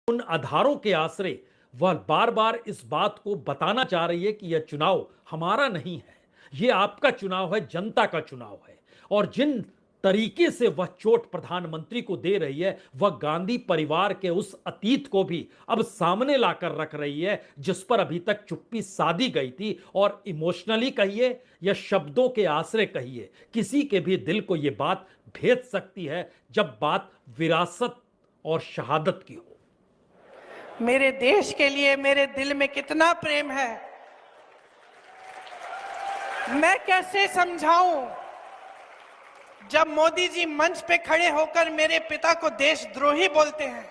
उन आधारों के आश्रय वह बार बार इस बात को बताना चाह रही है कि यह चुनाव हमारा नहीं है, यह आपका चुनाव है, जनता का चुनाव है। और जिन तरीके से वह चोट प्रधानमंत्री को दे रही है, वह गांधी परिवार के उस अतीत को भी अब सामने लाकर रख रही है, जिस पर अभी तक चुप्पी साधी गई थी। और इमोशनली कहिए या शब्दों के आश्रय कहिए, किसी के भी दिल को यह बात भेद सकती है जब बात विरासत और शहादत की हो। मेरे देश के लिए मेरे दिल में कितना प्रेम है, मैं कैसे समझाऊं। जब मोदी जी मंच पे खड़े होकर मेरे पिता को देशद्रोही बोलते हैं,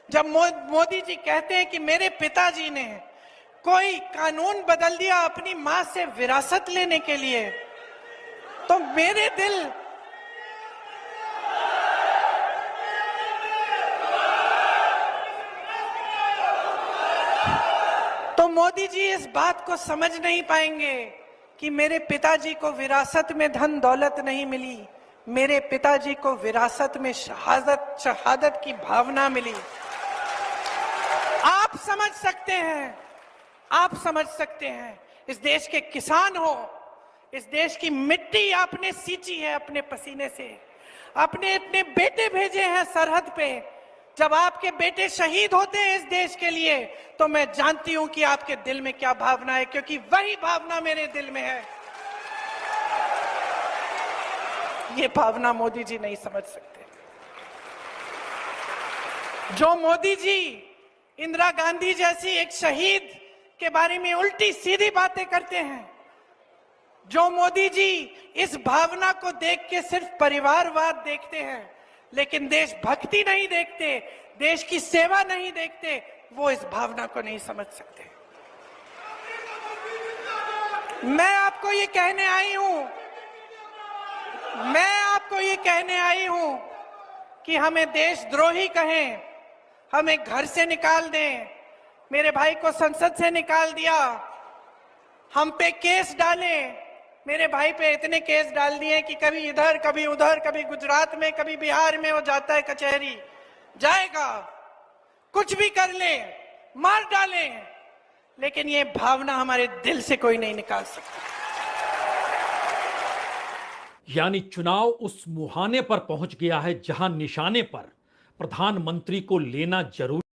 जब मोदी जी कहते हैं कि मेरे पिताजी ने कोई कानून बदल दिया अपनी मां से विरासत लेने के लिए, तो मेरे दिल तो मोदी जी इस बात को समझ नहीं पाएंगे कि मेरे पिताजी को विरासत में धन दौलत नहीं मिली, मेरे पिताजी को विरासत में शहादत की भावना मिली। आप समझ सकते हैं, आप समझ सकते हैं। इस देश के किसान हो, इस देश की मिट्टी आपने सींची है अपने पसीने से, अपने इतने बेटे भेजे हैं सरहद पे। जब आपके बेटे शहीद होते हैं इस देश के लिए, तो मैं जानती हूं कि आपके दिल में क्या भावना है, क्योंकि वही भावना मेरे दिल में है। ये भावना मोदी जी नहीं समझ सकते। जो मोदी जी इंदिरा गांधी जैसी एक शहीद के बारे में उल्टी सीधी बातें करते हैं, जो मोदी जी इस भावना को देख के सिर्फ परिवारवाद देखते हैं लेकिन देशभक्ति नहीं देखते, देश की सेवा नहीं देखते, वो इस भावना को नहीं समझ सकते। मैं आपको ये कहने आई हूं कि हमें देशद्रोही कहें, हमें घर से निकाल दें, मेरे भाई को संसद से निकाल दिया, हम पे केस डाले, मेरे भाई पे इतने केस डाल दिए कि कभी इधर कभी उधर, कभी गुजरात में कभी बिहार में वो जाता है कचहरी, जाएगा, कुछ भी कर ले, मार डाले, लेकिन ये भावना हमारे दिल से कोई नहीं निकाल सकता। यानी चुनाव उस मुहाने पर पहुंच गया है जहां निशाने पर प्रधानमंत्री को लेना जरूरी